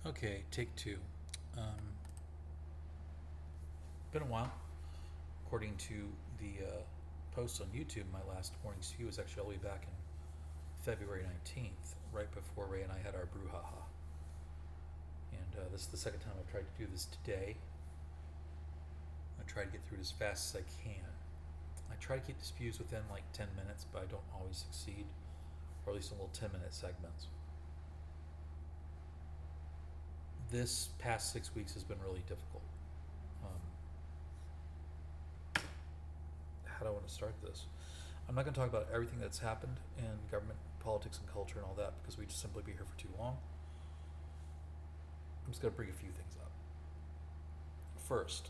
Okay, take two. Um, Been a while. According to the post on YouTube, my last Morning Spew was actually all the way back in February 19th, right before Ray and I had our brouhaha. And this is the second time I've tried to do this today. I try to get through it as fast as I can. I try to keep the spews within like 10 minutes, but I don't always succeed, or at least in little 10-minute segments. This past 6 weeks has been really difficult. Um, how do I want to start this? I'm not going to talk about everything that's happened in government, politics, and culture and all that because we'd just simply be here for too long. I'm just going to bring a few things up. First,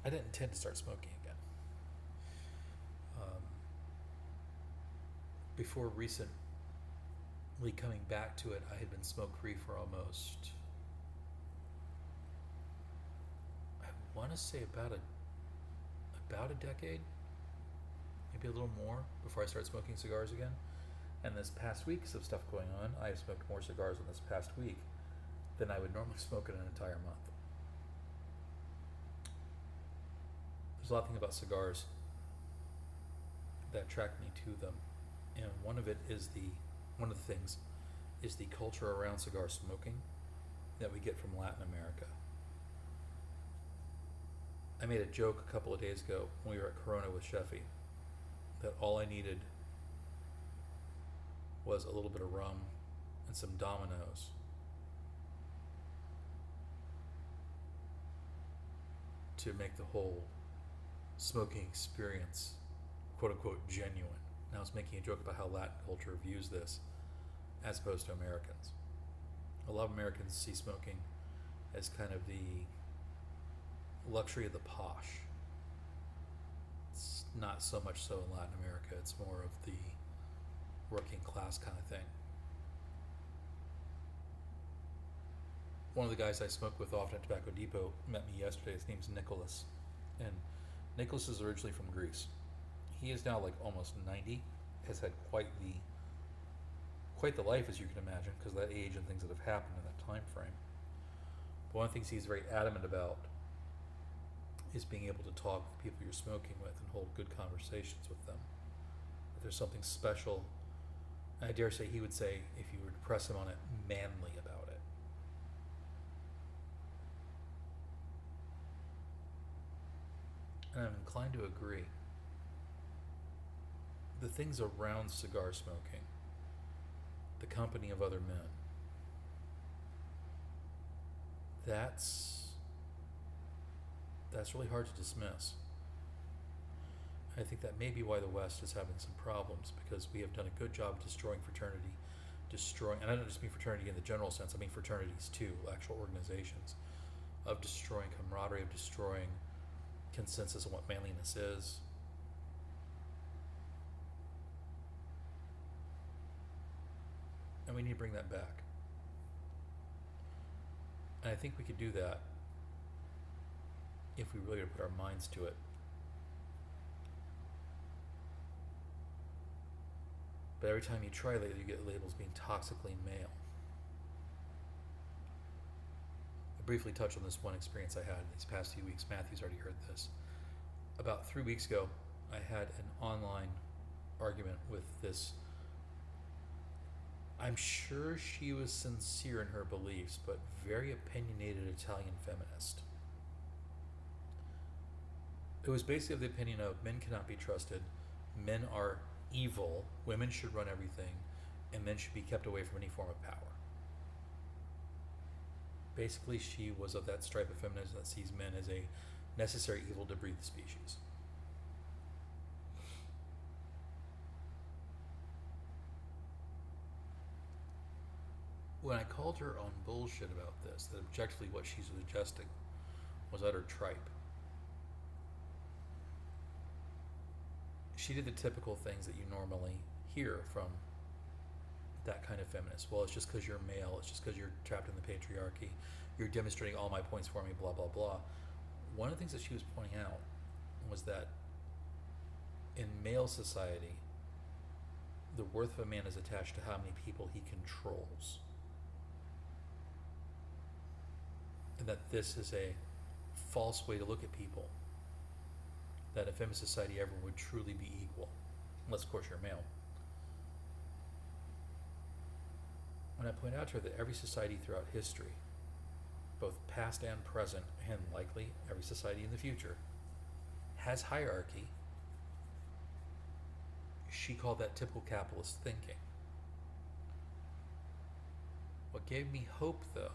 I didn't intend to start smoking again. Um, Before recently coming back to it, I had been smoke free for almost, I want to say about a decade, maybe a little more before I started smoking cigars again. And this past week's of stuff going on, I have smoked more cigars in this past week than I would normally smoke in an entire month. There's a lot of things about cigars that attract me to them, and one of the things is the culture around cigar smoking that we get from Latin America. I made a joke a couple of days ago when we were at Corona with Sheffy that all I needed was a little bit of rum and some Dominoes to make the whole smoking experience quote unquote genuine. Now I was making a joke about how Latin culture views this as opposed to Americans. A lot of Americans see smoking as kind of the luxury of the posh. It's not so much so in Latin America, it's more of the working class kind of thing. One of the guys I smoke with often at Tobacco Depot met me yesterday. His name's Nicholas. And Nicholas is originally from Greece. He is now like almost 90, has had quite the life, as you can imagine, because of that age and things that have happened in that time frame. But one of the things he's very adamant about is being able to talk with people you're smoking with and hold good conversations with them. If there's something special, I dare say he would say, if you were to press him on it, manly about it. And I'm inclined to agree. The things around cigar smoking, the company of other men, that's really hard to dismiss. I think that may be why the West is having some problems, because we have done a good job destroying fraternity, and I don't just mean fraternity in the general sense, I mean fraternities too, actual organizations, of destroying camaraderie, of destroying consensus on what manliness is. And we need to bring that back. And I think we could do that if we really put our minds to it. But every time you try lately, you get labels being toxically male. I briefly touched on this one experience I had these past few weeks. Matthew's already heard this. About 3 weeks ago, I had an online argument with this. I'm sure she was sincere in her beliefs, but very opinionated Italian feminist. It was basically of the opinion of men cannot be trusted, men are evil, women should run everything, and men should be kept away from any form of power. Basically, she was of that stripe of feminism that sees men as a necessary evil to breed the species. When I called her on bullshit about this, that objectively what she's suggesting was utter tripe, she did the typical things that you normally hear from that kind of feminist. Well, it's just because you're male, it's just because you're trapped in the patriarchy, you're demonstrating all my points for me, blah, blah, blah. One of the things that she was pointing out was that in male society, the worth of a man is attached to how many people he controls. And that this is a false way to look at people. That if in a society everyone would truly be equal, unless of course you're male. When I point out to her that every society throughout history, both past and present, and likely every society in the future, has hierarchy, she called that typical capitalist thinking. What gave me hope, though,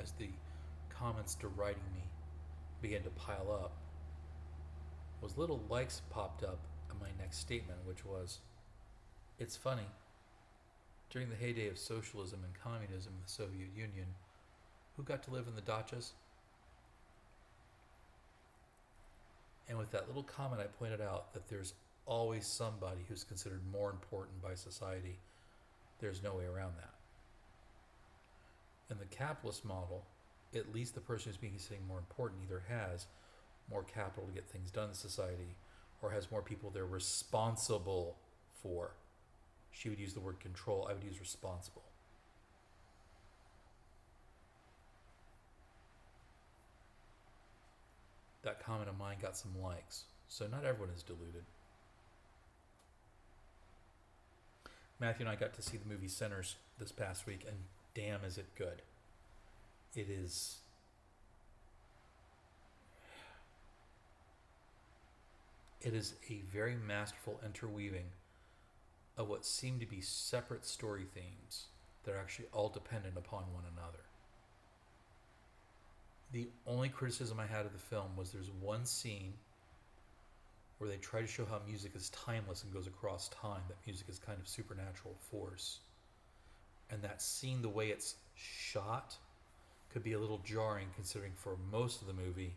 as the comments deriding me began to pile up, was little likes popped up in my next statement, which was, it's funny, during the heyday of socialism and communism in the Soviet Union, who got to live in the dachas? And with that little comment, I pointed out that there's always somebody who's considered more important by society. There's no way around that. In the capitalist model, at least the person who's being considered more important either has more capital to get things done in society or has more people they're responsible for. She would use the word control, I would use responsible. That comment of mine got some likes, so not everyone is deluded. Matthew and I got to see the movie Sinners this past week, and damn is it good. It is a very masterful interweaving of what seem to be separate story themes that are actually all dependent upon one another. The only criticism I had of the film was there's one scene where they try to show how music is timeless and goes across time, that music is kind of supernatural force. And that scene, the way it's shot, could be a little jarring considering for most of the movie,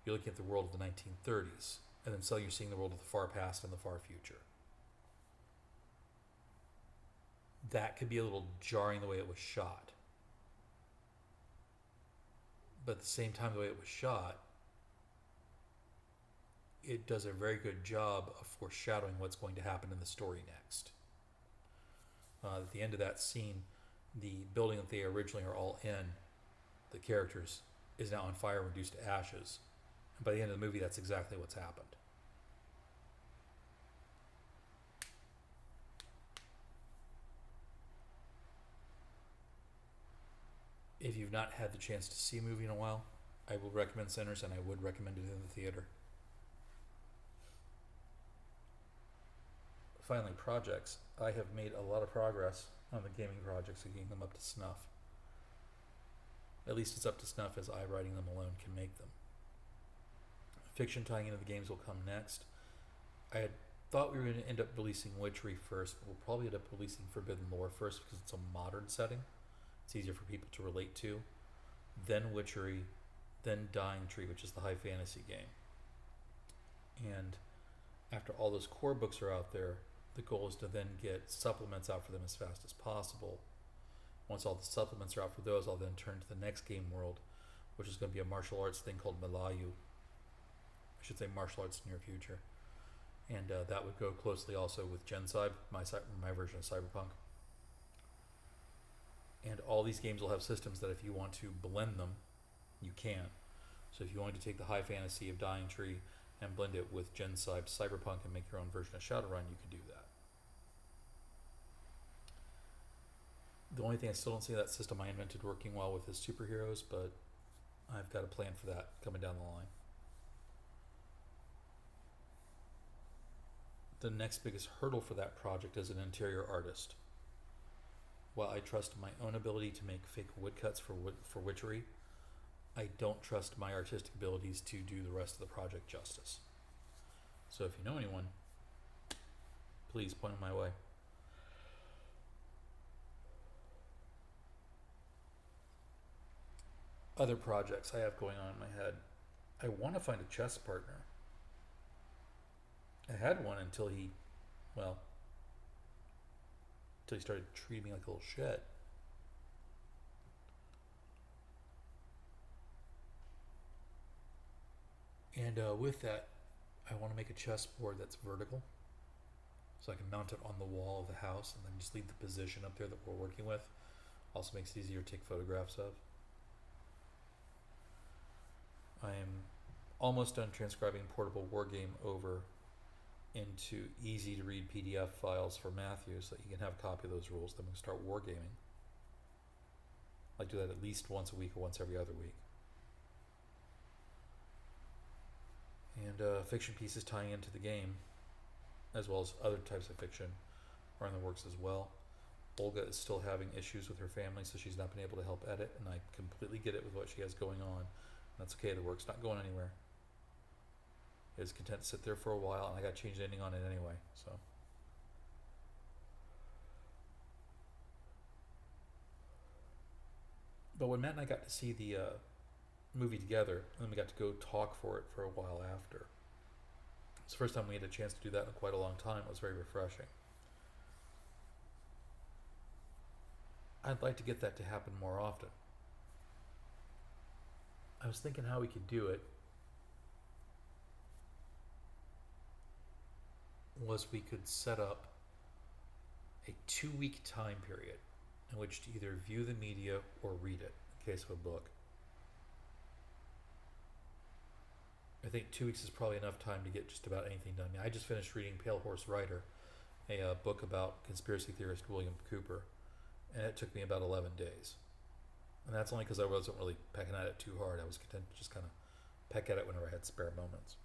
you're looking at the world of the 1930s, and then suddenly you're seeing the world of the far past and the far future. That could be a little jarring the way it was shot. But at the same time, the way it was shot, it does a very good job of foreshadowing what's going to happen in the story next. At the end of that scene, the building that they originally are all in, the characters, is now on fire, reduced to ashes. And by the end of the movie, that's exactly what's happened. If you've not had the chance to see a movie in a while, I will recommend Sinners, and I would recommend it in the theater. Finally, projects. I have made a lot of progress on the gaming projects and getting them up to snuff. At least it's up to snuff as I, writing them alone, can make them. Fiction tying into the games will come next. I had thought we were going to end up releasing Witchery first, but we'll probably end up releasing Forbidden Lore first because it's a modern setting. It's easier for people to relate to. Then Witchery, then Dying Tree, which is the high fantasy game. And after all those core books are out there, the goal is to then get supplements out for them as fast as possible. Once all the supplements are out for those, I'll then turn to the next game world, which is going to be a martial arts thing called Malayu. I should say martial arts near future. And that would go closely also with Gencybe, my version of Cyberpunk. And all these games will have systems that if you want to blend them, you can. So if you wanted to take the high fantasy of Dying Tree and blend it with Gencybe Cyberpunk and make your own version of Shadowrun, you could do that. The only thing I still don't see that system I invented working well with is superheroes, but I've got a plan for that coming down the line. The next biggest hurdle for that project is an interior artist. While I trust my own ability to make fake woodcuts for Witchery, I don't trust my artistic abilities to do the rest of the project justice. So if you know anyone, please point them my way. Other projects I have going on in my head. I want to find a chess partner. I had one until he started treating me like a little shit. And with that, I want to make a chessboard that's vertical. So I can mount it on the wall of the house and then just leave the position up there that we're working with. Also makes it easier to take photographs of. I am almost done transcribing Portable Wargame over into easy to read PDF files for Matthew so that he can have a copy of those rules. Then we can start wargaming. I do that at least once a week or once every other week. And fiction pieces tying into the game, as well as other types of fiction, are in the works as well. Olga is still having issues with her family, so she's not been able to help edit, and I completely get it with what she has going on. That's okay, the work's not going anywhere. It is content to sit there for a while, and I got to change the ending on it anyway, so. But when Matt and I got to see the movie together, and then we got to go talk for it for a while after. It's the first time we had a chance to do that in quite a long time. It was very refreshing. I'd like to get that to happen more often. I was thinking how we could do it was we could set up a 2-week time period in which to either view the media or read it, in case of a book. I think 2 weeks is probably enough time to get just about anything done. I just finished reading Pale Horse Rider, a book about conspiracy theorist William Cooper, and it took me about 11 days. And that's only because I wasn't really pecking at it too hard. I was content to just kind of peck at it whenever I had spare moments.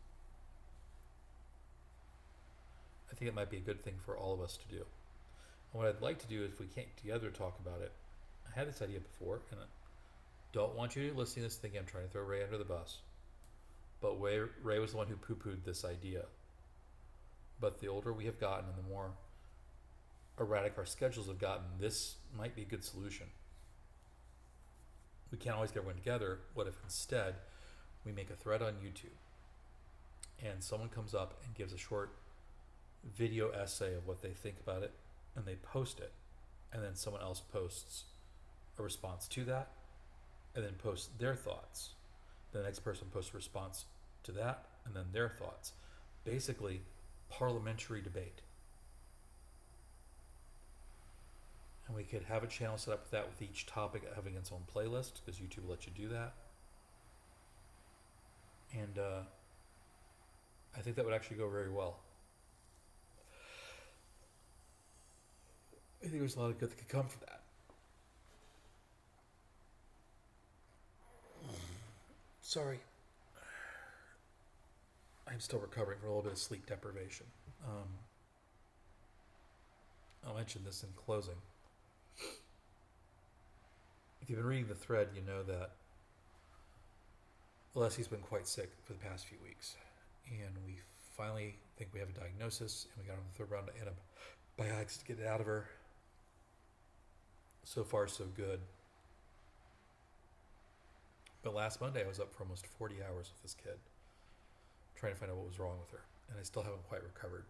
I think it might be a good thing for all of us to do. And what I'd like to do is, if we can't together talk about it, I had this idea before, and I don't want you to listen to this thinking I'm trying to throw Ray under the bus. But Ray was the one who poo-pooed this idea. But the older we have gotten and the more erratic our schedules have gotten, this might be a good solution. We can't always get everyone together. What if instead we make a thread on YouTube and someone comes up and gives a short video essay of what they think about it, and they post it, and then someone else posts a response to that, and then posts their thoughts. The next person posts a response to that, and then their thoughts. Basically, parliamentary debate. And we could have a channel set up with that, with each topic having its own playlist, because YouTube will let you do that. And I think that would actually go very well. I think there's a lot of good that could come from that. Sorry. I'm still recovering from a little bit of sleep deprivation. I'll mention this in closing. If you've been reading the thread, you know that Leslie's been quite sick for the past few weeks. And we finally think we have a diagnosis, and we got on the third round of antibiotics to get it out of her. So far, so good. But last Monday, I was up for almost 40 hours with this kid, trying to find out what was wrong with her. And I still haven't quite recovered.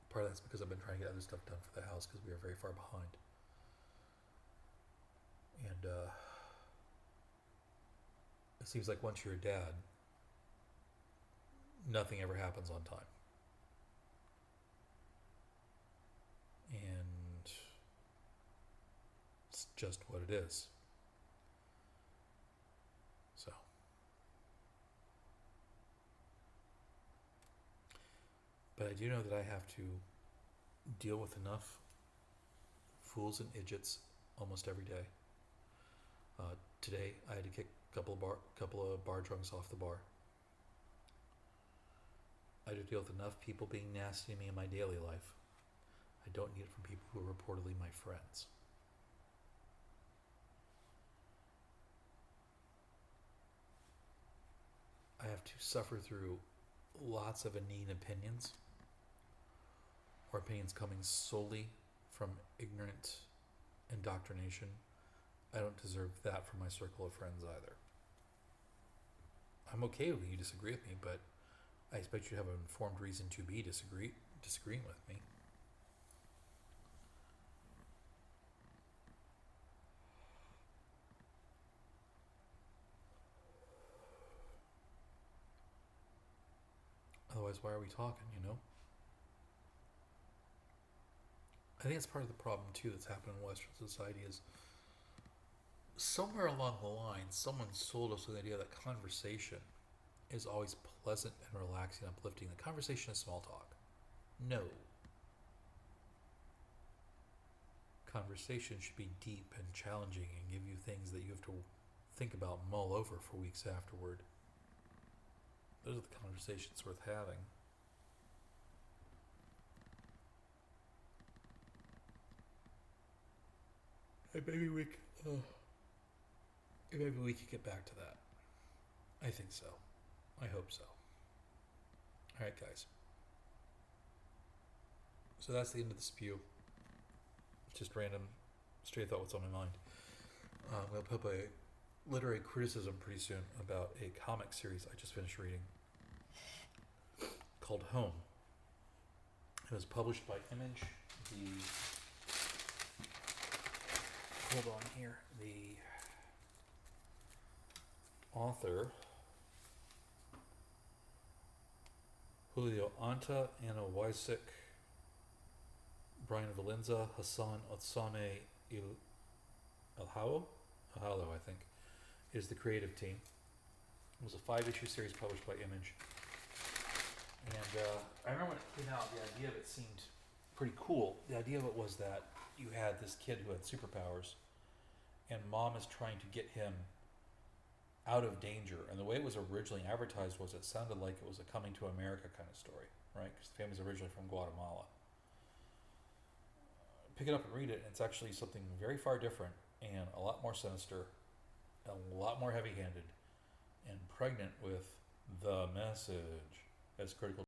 Part of that's because I've been trying to get other stuff done for the house because we are very far behind. And it seems like once you're a dad, nothing ever happens on time. And it's just what it is. So. But I do know that I have to deal with enough fools and idiots almost every day. Today, I had to kick a couple of bar drunks off the bar. I had to deal with enough people being nasty to me in my daily life. I don't need it from people who are reportedly my friends. I have to suffer through lots of inane opinions, or opinions coming solely from ignorant indoctrination. I don't deserve that from my circle of friends either. I'm okay when you disagree with me, but I expect you to have an informed reason to be disagreeing with me. Otherwise, why are we talking, you know? I think it's part of the problem too that's happened in Western society is somewhere along the line, someone sold us the idea that conversation is always pleasant and relaxing, uplifting. The conversation is small talk. No. Conversation should be deep and challenging and give you things that you have to think about, mull over for weeks afterward. Those are the conversations worth having. And maybe we could get back to that. I think so. I hope so. All right, guys. So that's the end of the spew. Just random, straight thought what's on my mind. We'll put up a literary criticism pretty soon about a comic series I just finished reading called Home. It was published by Image. Hold on here. The author, Julio Anta, Anna Wysik, Brian Valenza, Hassan Otsane Alhalo, I think, is the creative team. It was a 5-issue series published by Image. And I remember when it came out, the idea of it seemed pretty cool. The idea of it was that you had this kid who had superpowers, and mom is trying to get him out of danger. And the way it was originally advertised was it sounded like it was a Coming to America kind of story, right? Because the family's originally from Guatemala. Pick it up and read it, and it's actually something very far different and a lot more sinister, a lot more heavy-handed, and pregnant with the message as critical